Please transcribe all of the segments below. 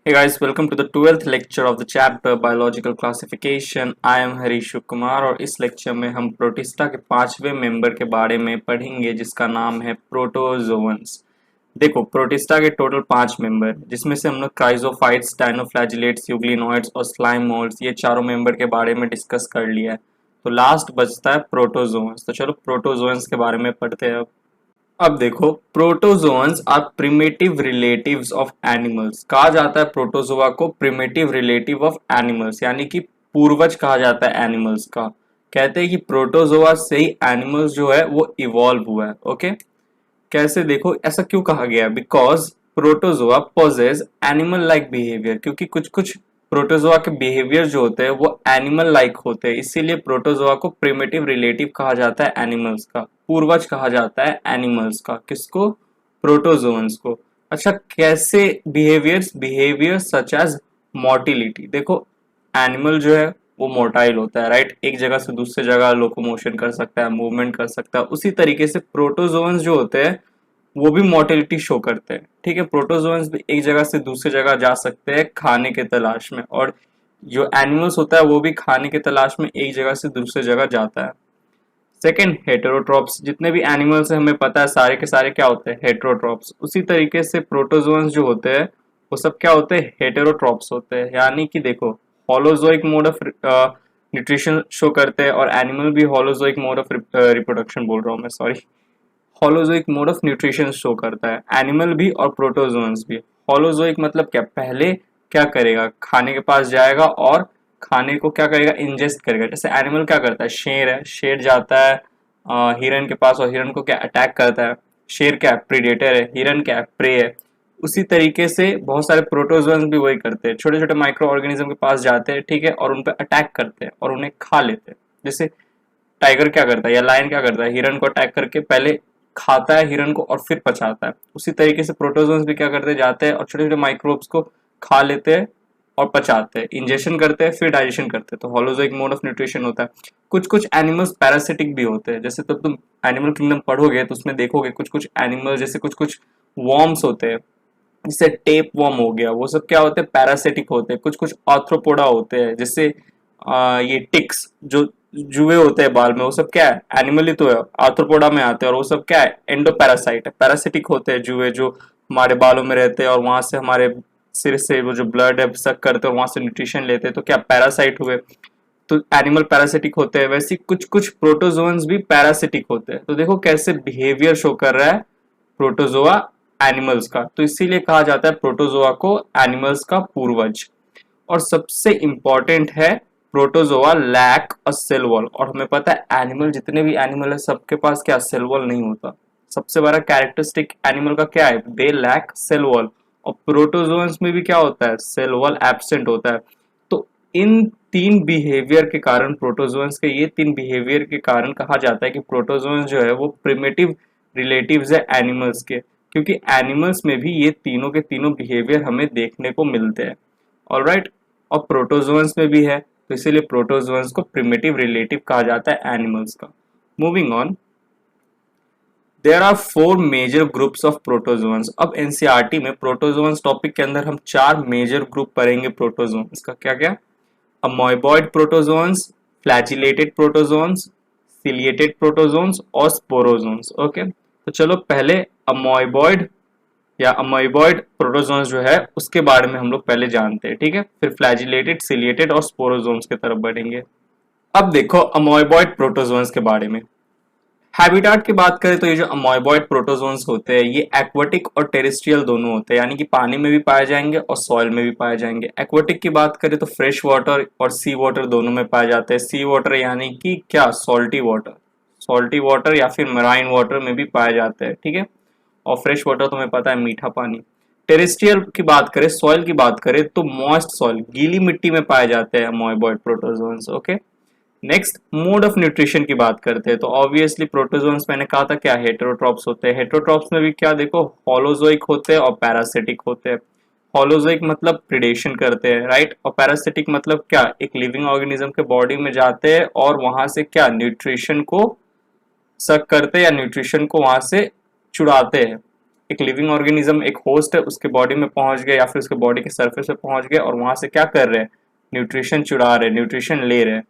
Hey guys, welcome to the 12th lecture of the chapter Biological Classification. I am Harish Kumar और इस lecture में हम protista के पांचवें मेंबर के बारे में पढ़ेंगे जिसका नाम है प्रोटोजोअन्स। देखो प्रोटिस्टा के टोटल 5 मेंबर जिसमें से हम लोग क्राइजोफाइट्स, डायनोफ्लैजिलेट्स, यूग्लिनोइड्स और स्लाइम मोल्ड्स ये चारों मेंबर के बारे में डिस्कस कर लिया है। तो लास्ट बचता है प्रोटोजोअन्स। तो चलो प्रोटोजोअन्स के बारे में पढ़ते हैं अब देखो protozoans are primitive relatives of animals. कहा जाता है प्रोटोजोआ को प्रिमिटिव रिलेटिव ऑफ एनिमल्स, यानी कि पूर्वज कहा जाता है एनिमल्स का। कहते हैं कि प्रोटोजोआ से ही एनिमल्स जो है वो इवॉल्व हुआ है। ओके, कैसे देखो ऐसा क्यों कहा गया? Because protozoa possess animal like behaviour, क्योंकि कुछ कुछ प्रोटोजोआ के बिहेवियर जो होते हैं वो एनिमल लाइक होते हैं, इसीलिए प्रोटोजोआ को प्रिमिटिव रिलेटिव कहा जाता है एनिमल्स का, पूर्वज कहा जाता है एनिमल्स का। किसको? प्रोटोजोअन्स को। अच्छा, कैसे बिहेवियर सच एज मोटिलिटी। देखो एनिमल जो है वो मोटाइल होता है, राइट? एक जगह से दूसरी जगह लोकोमोशन कर सकता है, मूवमेंट कर सकता है। उसी तरीके से प्रोटोजोअन्स जो होते हैं वो भी मोटिलिटी शो करते हैं। ठीक है, प्रोटोजोअन्स भी एक जगह से दूसरी जगह जा सकते हैं खाने के तलाश में, और जो एनिमल्स होता है वो भी खाने के तलाश में एक जगह से दूसरी जगह जाता है। Second, heterotrophs. जितने भी एनिमल्स हैं हमें पता है सारे के सारे क्या होते हैं? हेटेरोट्रॉप्स। उसी तरीके से प्रोटोजोअन्स जो होते हैं वो सब क्या होते हैं? हेटेरोट्रॉप्स होते हैं। यानी कि देखो holozoic mode of nutrition show करते हैं, और एनिमल भी होलोजोइक मोड ऑफ रिप्रोडक्शन बोल रहा हूँ मैं, sorry, holozoic mode of nutrition show करता है एनिमल भी और प्रोटोजोअन्स भी। होलोजोइक मतलब क्या? पहले क्या करेगा? खाने के पास जाएगा और खाने को क्या करेगा? इंजेस्ट करेगा। जैसे एनिमल क्या करता है? शेर है, शेर जाता है हिरन के पास और हिरन को क्या अटैक करता है। शेर क्या है? प्रीडेटर है, हिरन क्या है? प्रे है। उसी तरीके से बहुत सारे प्रोटोजोअन्स भी वही करते हैं, छोटे छोटे माइक्रो ऑर्गेनिज्म के पास जाते हैं, ठीक है, और उन पर अटैक करते हैं और उन्हें खा लेते हैं। जैसे टाइगर क्या करता है या लायन क्या करता है? हिरन को अटैक करके पहले खाता है हिरन को और फिर पचाता है। उसी तरीके से प्रोटोजोन्स भी क्या करते हैं? जाते हैं और छोटे छोटे माइक्रोब्स को खा लेते हैं और पचाते हैं, इंजेक्शन करते हैं, फिर डाइजेशन करते हैं। तो होलोजोइक मोड ऑफ न्यूट्रिशन होता है। कुछ कुछ एनिमल्स पैरासिटिक भी होते हैं। जैसे तब तुम एनिमल किंगडम पढ़ोगे तो उसमें देखोगे कुछ कुछ एनिमल, जैसे कुछ कुछ वॉर्म्स होते हैं, जैसे टेप वॉर्म हो गया, वो सब क्या होते हैं? पैरासिटिक होते हैं। कुछ कुछ आर्थ्रोपोडा होते हैं, जैसे ये टिक्स जो जुए होते हैं बाल में, वो सब क्या है? एनिमल ही तो है, आर्थ्रोपोडा में आते हैं। और वो सब क्या है? एंडोपैरासाइट है, पैरासिटिक होते हैं जुए जो हमारे बालों में रहते हैं और वहां से हमारे सिर से वो जो ब्लड है सक करते हैं और वहां से न्यूट्रिशन लेते हैं, तो क्या पैरासाइट हुए। तो एनिमल पैरासिटिक होते हैं, वैसे कुछ कुछ प्रोटोजोअन्स भी पैरासिटिक होते हैं। तो देखो कैसे बिहेवियर शो कर रहा है प्रोटोजोआ एनिमल्स का। तो इसीलिए कहा जाता है प्रोटोजोआ को एनिमल्स का पूर्वज। और सबसे इंपॉर्टेंट है protozoa lack a cell wall. और हमें पता है एनिमल, जितने भी एनिमल है सबके पास क्या? सेल वॉल नहीं होता। सबसे बड़ा कैरेक्टरिस्टिक एनिमल का क्या है? They lack cell wall. और प्रोटोजोअन्स में भी क्या होता है? सेल वॉल एब्सेंट होता है। तो इन तीन बिहेवियर के कारण, प्रोटोजोअन्स के ये तीन बिहेवियर के कारण कहा जाता है कि प्रोटोजोअन्स जो है वो प्रिमिटिव रिलेटिव्स है एनिमल्स के, क्योंकि एनिमल्स में भी ये तीनों के तीनों बिहेवियर हमें देखने को मिलते हैं। ऑलराइट, और प्रोटोजोअन्स में भी है, तो इसीलिए प्रोटोजोअन्स को प्रिमिटिव रिलेटिव कहा जाता है एनिमल्स का। Moving on, there are 4 major groups of protozoans. अब एनसीईआरटी में प्रोटोजोअन्स टॉपिक के अंदर हम 4 मेजर ग्रुप पढ़ेंगे प्रोटोजोअन्स का। क्या क्या? Amoeboid protozoans, flagellated protozoans, ciliated protozoans और स्पोरोजोअन्स। ओके, तो चलो पहले अमोइबॉइड या अमोइबॉइड प्रोटोजोन्स जो है उसके बारे में हम लोग पहले जानते हैं, ठीक है, फिर फ्लैजिलेटेड, सिलिएटेड और स्पोरोजोन्स की तरफ बढ़ेंगे। अब देखो अमोइबॉइड प्रोटोजोन्स के बारे में। हैबिटाट की बात करें तो ये जो अमोइबॉइड प्रोटोजोन्स होते हैं ये एक्वाटिक और टेरेस्ट्रियल दोनों होते हैं, यानी कि पानी में भी पाए जाएंगे और सॉइल में भी पाए जाएंगे। एक्वाटिक की बात करें तो फ्रेश वाटर और सी वाटर दोनों में पाए जाते हैं। सी वाटर यानी कि क्या? सॉल्टी वाटर, सॉल्टी वाटर या फिर मराइन वाटर में भी पाए जाते हैं, ठीक है। और फ्रेश वाटर तुम्हें पता है मीठा पानी। टेरेस्ट्रियल की बात करें, सॉइल की बात करें तो मॉइस्ट सॉइल, गीली मिट्टी में पाए जाते हैं amoeboid protozoans. Okay, next mode of nutrition की बात करते हैं तो ऑब्वियसली प्रोटोजोन्स मैंने कहा था क्या? हेटेरोट्रॉप्स होते हैं। हेटेरोट्रॉप्स में भी क्या देखो? होलोजोइक होते हैं और पैरासिटिक होते हैं। होलोजोइक मतलब प्रिडेशन करते हैं, राइट, और पैरासिटिक मतलब क्या? एक लिविंग ऑर्गेनिज्म के बॉडी में जाते हैं और वहां से क्या? न्यूट्रिशन को सक करते हैं या न्यूट्रिशन को वहां से चुराते हैं। एक लिविंग ऑर्गेनिज्म, एक होस्ट है, उसके बॉडी में पहुंच गए या फिर उसके बॉडी के सरफेस पे पहुंच गए और वहां से क्या कर रहे हैं, न्यूट्रिशन चुरा रहे, न्यूट्रिशन ले रहे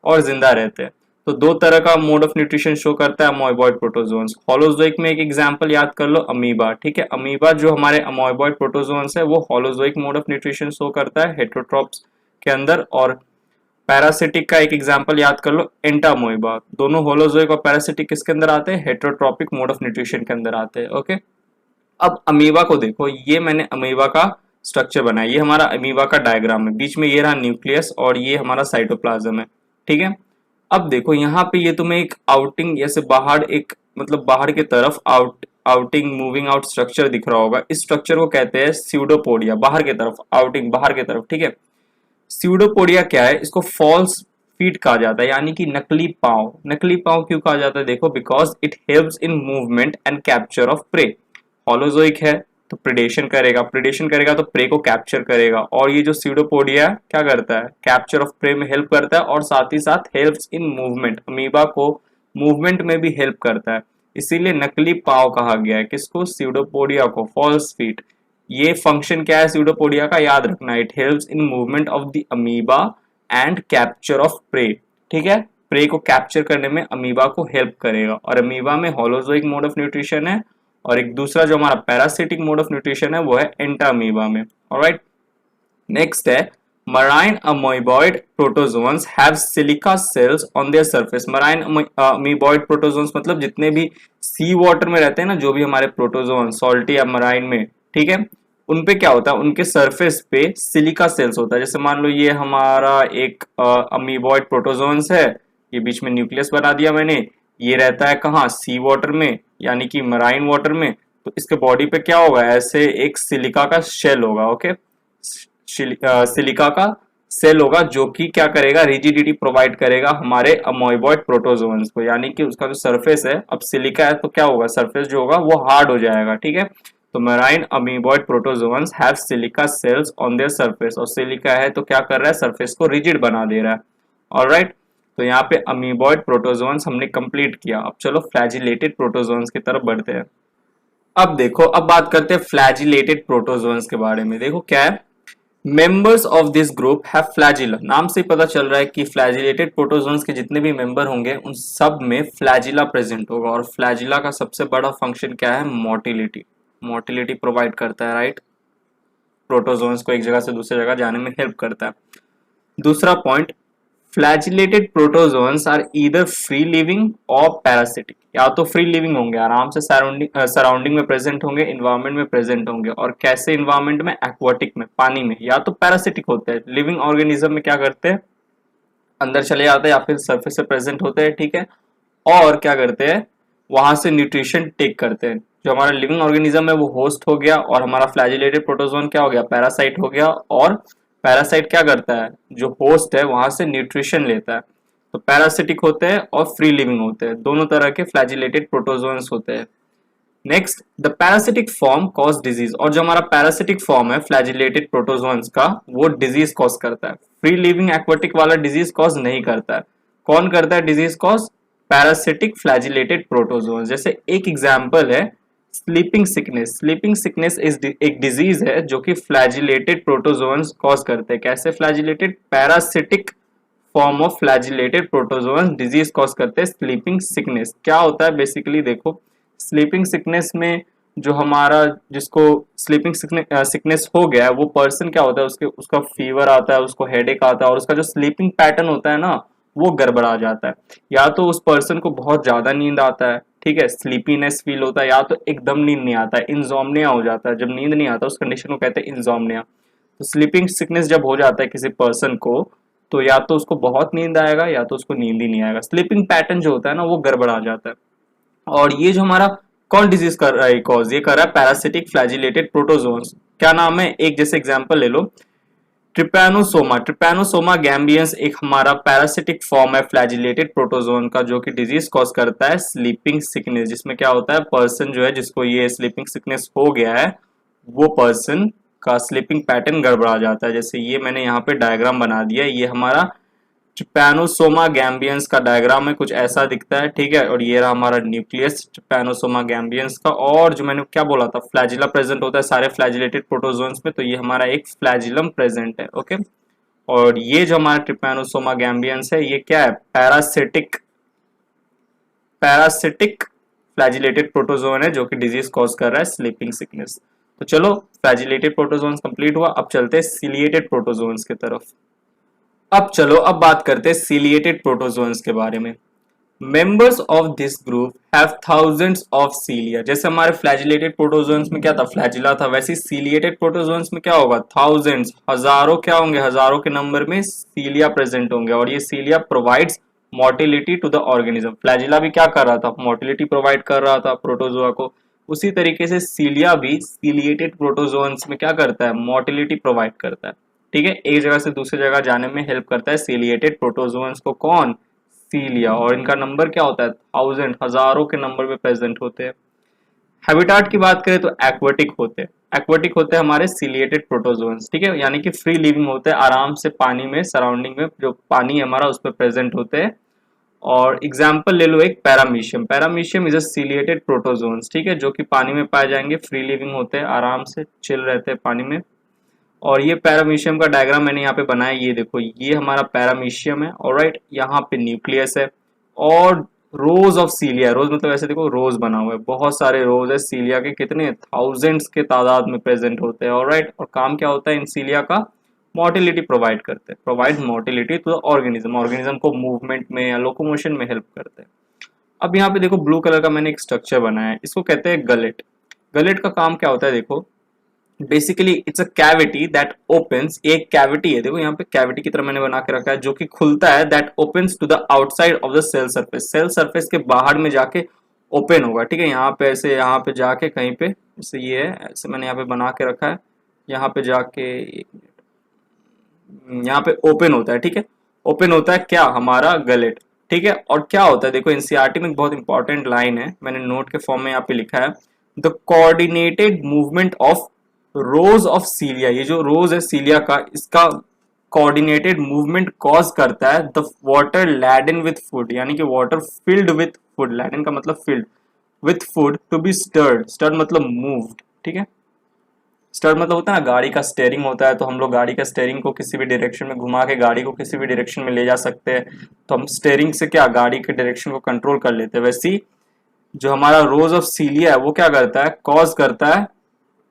और जिंदा रहते हैं। तो दो तरह का मोड ऑफ न्यूट्रिशन शो करता है अमोइबॉइड प्रोटोजोन्स। होलोजोइक में एक एग्जांपल याद कर लो, अमीबा, ठीक है। अमीबा जो हमारे अमोइबॉइड प्रोटोजोन्स है वो holozoic mode of nutrition show करता है हेटेरोट्रॉप्स के अंदर। और पैरासिटिक का एक एग्जांपल याद कर लो, एंटामोइबा। दोनों होलोजोइक और पैरासिटिक किसके अंदर आते हैं, हेटेरोट्रॉपिक मोड ऑफ न्यूट्रिशन के अंदर आते हैं। ओके, अब अमीबा को देखो, ये मैंने अमीबा का स्ट्रक्चर बनाया, ये हमारा अमीबा का डायग्राम है, बीच में ये रहा न्यूक्लियस और ये हमारा साइटोप्लाज्म है, ठीक है। अब देखो यहाँ पे ये तुम्हें एक आउटिंग जैसे बाहर एक मतलब बाहर की तरफ आउटिंग मूविंग आउट स्ट्रक्चर दिख रहा होगा। इस स्ट्रक्चर को कहते हैं स्यूडोपोडिया, बाहर की तरफ आउटिंग, बाहर की तरफ, ठीक है। स्यूडोपोडिया क्या है, इसको फॉल्स फीट कहा जाता है, यानी कि नकली पांव। नकली पांव क्यों कहा जाता है, देखो because it helps in movement and capture of prey. Holozoic है तो प्रेडेशन करेगा, प्रेडेशन करेगा तो प्रे को कैप्चर करेगा, और ये जो स्यूडोपोडिया क्या करता है, कैप्चर ऑफ प्रे में हेल्प करता है और साथ ही साथ हेल्प्स इन मूवमेंट, अमीबा को मूवमेंट में भी हेल्प करता है। इसीलिए नकली पांव कहा गया है किसको, स्यूडोपोडिया को, फॉल्स फीट। ये फंक्शन क्या है स्यूडोपोडिया का, याद रखना, it helps in movement of the amoeba and capture of prey, ठीक है। प्रे को कैप्चर करने में अमीबा को हेल्प करेगा। और अमीबा में होलोजोइक मोड ऑफ न्यूट्रिशन है और एक दूसरा जो हमारा पैरासिटिक मोड ऑफ न्यूट्रिशन है वो है एंटामीबा में। ऑलराइट, नेक्स्ट है marine amoeboid protozoans have silica shells on their surface. Marine amoeboid protozoans मतलब जितने भी सी वाटर में रहते हैं ना, जो भी हमारे प्रोटोजोन सॉल्टी या मराइन में, ठीक है, उनपे क्या होता है, उनके सरफेस पे सिलिका सेल्स होता है। जैसे मान लो ये हमारा एक अमीबॉइड प्रोटोजोन्स है, ये बीच में न्यूक्लियस बना दिया मैंने, ये रहता है कहाँ, सी वाटर में, यानी कि मराइन वाटर में। तो इसके बॉडी पे क्या होगा, ऐसे एक सिलिका का शेल होगा, ओके, सिलिका का सेल होगा जो कि क्या करेगा, रिजिडिटी प्रोवाइड करेगा हमारे अमोइबॉइड प्रोटोजोन्स को, यानी कि उसका जो सरफेस है, अब सिलिका है तो क्या होगा, सरफेस जो होगा वो हार्ड हो जाएगा, ठीक है। तो marine amoeboid protozoans have silica shells on their surface, और सिलिका है तो क्या कर रहा है, सरफेस को रिजिड बना दे रहा है। ऑलराइट, तो यहाँ पे अमीबॉइड प्रोटोजोन्स हमने कंप्लीट किया। अब चलो फ्लैजिलेटेड प्रोटोजोन्स की तरफ बढ़ते हैं। अब देखो, अब बात करते हैं फ्लैजिलेटेड प्रोटोजोन्स के बारे में। देखो क्या है, members of this group have flagella. नाम से ही पता चल रहा है कि फ्लैजिलेटेड प्रोटोजोन्स के जितने भी मेंबर होंगे उन सब में फ्लैजिला प्रेजेंट होगा। और फ्लैजिला का सबसे बड़ा फंक्शन क्या है, मोटिलिटी, मोटिलिटी प्रोवाइड करता है, राइट। प्रोटोजोन्स को एक जगह से दूसरी जगह जाने में हेल्प करता है। दूसरा point, flagellated protozoans are either free living और पैरासिटिक। या तो फ्री लिविंग होंगे, आराम से सराउंडिंग में प्रेजेंट होंगे, इन्वायरमेंट में प्रेजेंट होंगे। और कैसे इन्वायरमेंट में, एक्वाटिक में, पानी में। या तो पैरासिटिक होते हैं, लिविंग ऑर्गेनिज्म में क्या करते हैं, अंदर चले जाते हैं या फिर सरफेस से प्रेजेंट होते हैं, ठीक है। और क्या करते हैं, वहां से न्यूट्रिशन टेक करते हैं। जो हमारा लिविंग ऑर्गेनिज्म है वो होस्ट हो गया, और हमारा फ्लैजिलेटेड प्रोटोजोन क्या हो गया, पैरासाइट हो गया। और पैरासाइट क्या करता है, जो होस्ट है वहां से न्यूट्रिशन लेता है। तो पैरासिटिक होते हैं और फ्री लिविंग होते हैं, दोनों तरह के फ्लैजिलेटेड प्रोटोजोन्स होते हैं। Next, the parasitic form cause disease. और जो हमारा पैरासिटिक फॉर्म है फ्लैजिलेटेड प्रोटोजोन्स का, वो डिजीज कॉज करता है। फ्री लिविंग एक्वाटिक वाला डिजीज कॉज नहीं करता है। कौन करता है disease cause, parasitic flagellated protozoans. जैसे एक एग्जांपल है स्लीपिंग सिकनेस। स्लीपिंग सिकनेस एक डिजीज है जो कि फ्लैजिलेटेड प्रोटोजोन्स कॉज करते हैं। कैसे flagellated, parasitic form of flagellated protozoans disease cause करते हैं स्लीपिंग सिकनेस। क्या होता है बेसिकली, देखो स्लीपिंग सिकनेस में जो हमारा, जिसको स्लीपिंग सिकनेस हो गया है, वो पर्सन क्या होता है, उसका फीवर आता है, उसको हेडेक आता है, और उसका जो स्लीपिंग पैटर्न होता है ना वो गड़बड़ा जाता है। या तो उस पर्सन को बहुत ज्यादा नींद आता है, ठीक है, स्लीपीनेस फील होता है, या तो एकदम नींद नहीं आता है, इंजोम्निया हो जाता है। जब नींद नहीं आता उस कंडीशन को कहते हैं इंजोम्निया। तो स्लीपिंग सिकनेस जब हो जाता है किसी पर्सन को, तो या तो उसको बहुत नींद आएगा या तो उसको नींद ही नहीं आएगा। स्लीपिंग पैटर्न जो होता है ना वो गड़बड़ा जाता है। और ये जो हमारा कौन डिजीज कर रहा है कॉज, ये कर रहा है पैरासिटिक फ्लैजिलेटेड प्रोटोजोन्स। क्या नाम है, एक जैसे एग्जांपल ले लो, ट्रिपैनोसोमा। ट्रिपैनोसोमा गैम्बियंस एक हमारा पैरासिटिक फॉर्म है फ्लैजिलेटेड प्रोटोजोन का, जो कि डिजीज कॉज करता है स्लीपिंग सिकनेस। जिसमें क्या होता है, पर्सन जो है जिसको ये स्लीपिंग सिकनेस हो गया है, वो पर्सन का स्लीपिंग पैटर्न गड़बड़ा जाता है। जैसे ये मैंने यहाँ पे डायग्राम बना दिया, ये हमारा ट्रिपैनोसोमा गैम्बियंस का डायग्राम है, कुछ ऐसा दिखता है, ठीक है। और ये रहा हमारा न्यूक्लियस ट्रिपैनोसोमा गैम्बियंस का। और जो मैंने क्या बोला था, फ्लैजिला प्रेजेंट होता है सारे फ्लैजिलेटेड प्रोटोजोन्स में, तो ये हमारा एक फ्लैजिलम प्रेजेंट है, ओके। और ये जो हमारा ट्रिपैनोसोमा गैम्बियंस है, ये क्या है, पैरासिटिक पैरासिटिक फ्लैजिलेटेड प्रोटोजोन है, जो कि डिजीज कॉज कर रहा है स्लीपिंग सिकनेस। तो चलो, फ्लैजिलेटेड प्रोटोजोन्स कंप्लीट हुआ, अब चलते हैं सीलिएटेड प्रोटोजोन्स की तरफ। अब चलो, अब बात करते हैं सीलिएटेड प्रोटोजोन्स के बारे में। Members of this group have thousands of सीलिया। जैसे हमारे फ्लैजिलेटेड प्रोटोजोन्स में क्या था, फ्लैजिला था, वैसे सीलिएटेड प्रोटोजोन्स में क्या होगा, थाउजेंड्स, हजारों, क्या होंगे, हजारों के नंबर में सीलिया प्रेजेंट होंगे। और ये cilia provides motility to the organism. Flagella भी क्या कर रहा था, मोटिलिटी प्रोवाइड कर रहा था प्रोटोजोआ को। उसी तरीके से सीलिया भी सीलिएटेड प्रोटोजोन्स में क्या करता है, मोटिलिटी प्रोवाइड करता है, ठीक है। एक जगह से दूसरी जगह जाने में हेल्प करता है सीलिएटेड प्रोटोजोन्स को कौन, सीलिया। और इनका नंबर क्या होता है, थाउजेंड, हजारों के नंबर में प्रेजेंट होते हैं। हैबिटाट की बात करें तो एक्वेटिक होते हैं। एक्वेटिक होते हैं हमारे सीलिएटेड प्रोटोजोन्स, ठीक है, यानी कि फ्री लिविंग होते हैं, आराम से पानी में, सराउंडिंग में जो पानी है हमारा उस पर प्रेजेंट होते हैं। और एग्जाम्पल ले लो एक paramecium. Paramecium is a ciliated protozoans, ठीक है, जो कि पानी में पाए जाएंगे, फ्री लिविंग होते हैं, आराम से चिल रहते हैं पानी में। और ये पैरामीशियम का डायग्राम मैंने यहाँ पे बनाया, ये देखो, ये हमारा पैरामीशियम है, ऑलराइट। यहाँ पे न्यूक्लियस है और रोज ऑफ सीलिया, रोज मतलब ऐसे देखो रोज बना हुआ है, बहुत सारे रोज है सीलिया के, कितने, थाउजेंड्स के तादाद में प्रेजेंट होते हैं, ऑलराइट। और काम क्या होता है इन सीलिया का, मोटिलिटी प्रोवाइड करते हैं, provide motility to the organism, organism को मूवमेंट में या लोकोमोशन में हेल्प करते हैं। अब यहाँ पे देखो ब्लू कलर का मैंने एक स्ट्रक्चर बनाया है, इसको कहते हैं गलेट। गलेट का काम क्या होता है, देखो, basically it's a cavity that opens, एक कैविटी है, देखो यहाँ पे कैविटी की तरह मैंने बना के रखा है, जो कि खुलता है, that opens to the outside of the cell surface, cell surface के बाहर में जाके ओपन होगा, ठीक है। यहाँ पे ऐसे, यहाँ पे जाके कहीं पे, जैसे ये है, ऐसे मैंने यहाँ पे बना के रखा है, यहाँ पे जाके, एक मिनट, यहाँ पे ओपन होता है, ठीक है। ओपन होता है क्या, हमारा गलेट, ठीक है। और क्या होता है, देखो एनसीईआरटी में एक बहुत इंपॉर्टेंट लाइन है, मैंने नोट के फॉर्म में यहाँ पे लिखा है, the coordinated movement of rows of सीलिया। ये जो रोज है सीलिया का, इसका कोऑर्डिनेटेड मूवमेंट कॉज करता है the water laden with food, यानी कि water filled with food, laden का मतलब filled, with food, to be stirred, stirred मतलब मूव्ड, ठीक है। स्टर्ड मतलब होता है ना, गाड़ी का स्टेयरिंग होता है, तो हम लोग गाड़ी का स्टेयरिंग को किसी भी डायरेक्शन में घुमा के गाड़ी को किसी भी डायरेक्शन में ले जा सकते हैं, तो हम स्टेयरिंग से क्या, गाड़ी के डायरेक्शन को कंट्रोल कर लेते हैं। वैसे ही जो हमारा रोज ऑफ सीलिया है, वो क्या करता है, कॉज करता है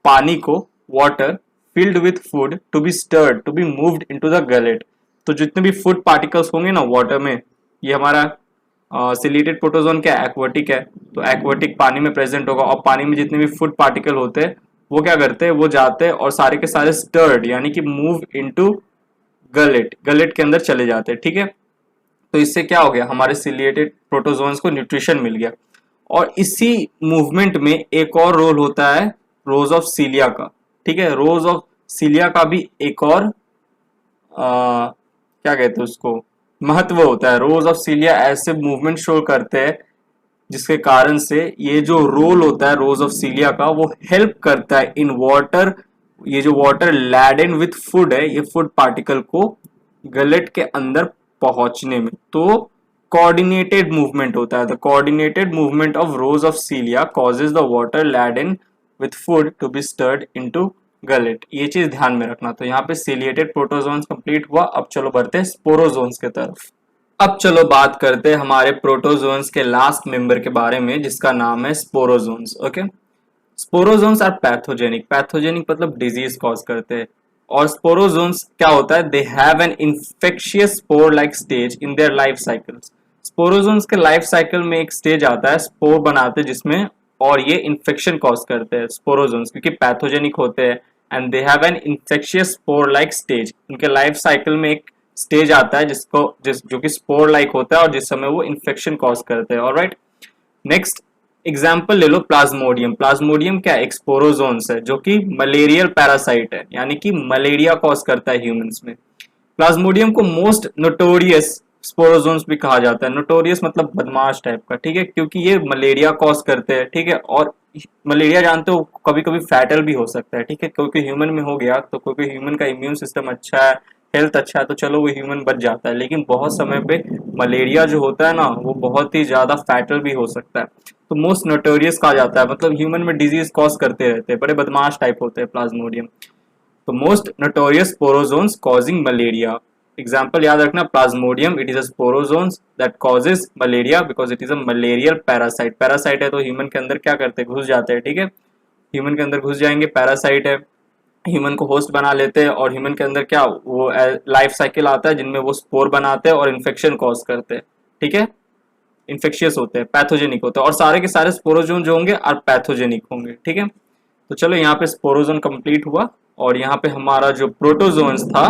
पानी को, water filled with food to be stirred, to be moved into the gullet। तो जितने भी फूड पार्टिकल्स होंगे ना वाटर में, ये हमारा सिलिएटेड प्रोटोजोन क्या, एक्वेटिक है, तो एक्वेटिक पानी में प्रेजेंट होगा। और पानी में जितने भी फूड पार्टिकल होते हैं, वो क्या करते हैं, वो जाते हैं और सारे के सारे स्टर्ड, यानी कि मूव इनटू गलेट, गलेट के अंदर चले जाते हैं, ठीक है। तो इससे क्या हो गया, हमारे सिलिएटेड प्रोटोजोन्स को न्यूट्रिशन मिल गया। और इसी मूवमेंट में एक और रोल होता है रोज ऑफ सीलिया का, ठीक है। रोज ऑफ सीलिया का भी एक और क्या कहते हैं उसको, महत्व होता है। रोज ऑफ सीलिया ऐसे मूवमेंट शो करते हैं जिसके कारण से ये जो रोल होता है रोज ऑफ सीलिया का, वो हेल्प करता है इन वाटर, ये जो वाटर लैडन विथ फूड है, ये फूड पार्टिकल को गलेट के अंदर पहुंचने में। तो कोऑर्डिनेटेड मूवमेंट होता है, the coordinated movement of rows of cilia causes the water laden with food to be stirred into gullet, ये चीज ध्यान में रखना। तो यहाँ पे सीलिएटेड प्रोटोजोन्स कंप्लीट हुआ। अब चलो बढ़ते हैं स्पोरोजोन्स के तरफ। अब चलो बात करते हैं हमारे प्रोटोजोन्स के लास्ट मेंबर के बारे में, जिसका नाम है sporozoans, okay. Sporozoans are pathogenic, pathogenic मतलब डिजीज कॉज करते हैं। और स्पोरोजोन्स क्या होता है, they have an infectious spore like stage in their life cycles. Sporozoans के लाइफ साइकिल में एक स्टेज आता है, स्पोर बनाते हैं जिसमें, और ये इन्फेक्शन कॉज करते हैं स्पोरोजोन्स, क्योंकि पैथोजेनिक होते हैं and they have an infectious spore like stage. उनके लाइफ साइकिल में एक स्टेज आता है जो कि स्पोर लाइक होता है और जिस समय वो इन्फेक्शन कॉज करते हैं, ऑलराइट। नेक्स्ट एग्जाम्पल ले लो प्लाज्मोडियम। प्लाज्मोडियम क्या, एक स्पोरोजोन्स है जो कि मलेरियल पैरासाइट है, यानी कि मलेरिया कॉज करता है ह्यूमंस में। प्लाज्मोडियम को मोस्ट नोटोरियस स्पोरोजोन्स भी कहा जाता है। नोटोरियस मतलब बदमाश टाइप का, ठीक है, क्योंकि ये मलेरिया कॉज करते हैं, ठीक है। और मलेरिया जानते हो कभी कभी फैटल भी हो सकता है, ठीक है, क्योंकि ह्यूमन में हो गया तो क्योंकि ह्यूमन का इम्यून सिस्टम अच्छा है, हेल्थ अच्छा है तो चलो वो ह्यूमन बच जाता है, लेकिन बहुत समय पे मलेरिया जो होता है ना वो बहुत ही ज्यादा फैटल भी हो सकता है। तो मोस्ट नोटोरियस कहा जाता है, मतलब ह्यूमन में डिजीज कॉज करते रहते हैं, बड़े बदमाश टाइप होते हैं प्लाज्मोडियम। तो most notorious sporozoans causing malaria, example याद रखना, Plasmodium it is a sporozoans that causes malaria because it is a malarial parasite. Parasite है तो ह्यूमन के अंदर क्या करते हैं, घुस जाते हैं, ठीक है, ह्यूमन के अंदर घुस जाएंगे, पैरासाइट है, ह्यूमन को होस्ट बना लेते हैं, और ह्यूमन के अंदर क्या वो लाइफ साइकिल आता है जिनमें वो स्पोर बनाते हैं और इन्फेक्शन कॉज करते हैं, ठीक है, इन्फेक्शियस होते हैं, पैथोजेनिक होते हैं, और सारे के सारे स्पोरोजोन जो होंगे और पैथोजेनिक होंगे, ठीक है। तो चलो यहाँ पे स्पोरोजोन कंप्लीट हुआ, और यहाँ पे हमारा जो प्रोटोजोन्स था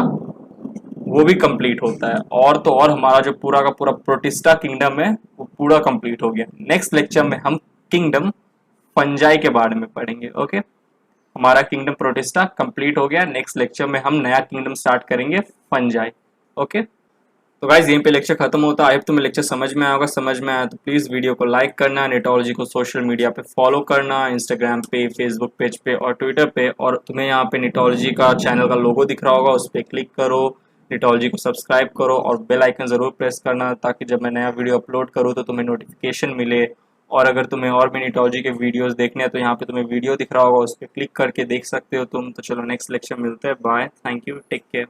वो भी कंप्लीट होता है, और तो और हमारा जो पूरा का पूरा प्रोटिस्टा किंगडम है वो पूरा कंप्लीट हो गया। नेक्स्ट लेक्चर में हम किंगडम फंजाई के बारे में पढ़ेंगे। ओके, हमारा किंगडम प्रोटिस्टा कंप्लीट हो गया, नेक्स्ट लेक्चर में हम नया किंगडम स्टार्ट करेंगे, फंजाई। ओके, तो गाइज यहीं पे लेक्चर खत्म होता है। आई होप तुम्हें लेक्चर समझ में आया होगा, समझ में आया तो प्लीज वीडियो को लाइक करना, नेटोलॉजी को सोशल मीडिया पे फॉलो करना, इंस्टाग्राम पे, फेसबुक पेज पे और ट्विटर पे, और तुम्हें यहाँ पे नेटोलॉजी का चैनल का लोगो दिख रहा होगा, उस पर क्लिक करो, नेटोलॉजी को सब्सक्राइब करो और बेल आइकन जरूर प्रेस करना, ताकि जब मैं नया वीडियो अपलोड करूँ तो तुम्हें नोटिफिकेशन मिले। और अगर तुम्हें और भी नेटोलॉजी के वीडियोस देखने हैं तो यहाँ पे तुम्हें वीडियो दिख रहा होगा, उस पर क्लिक करके देख सकते हो तुम। तो चलो नेक्स्ट लेक्चर मिलते हैं, bye, thank you, take care.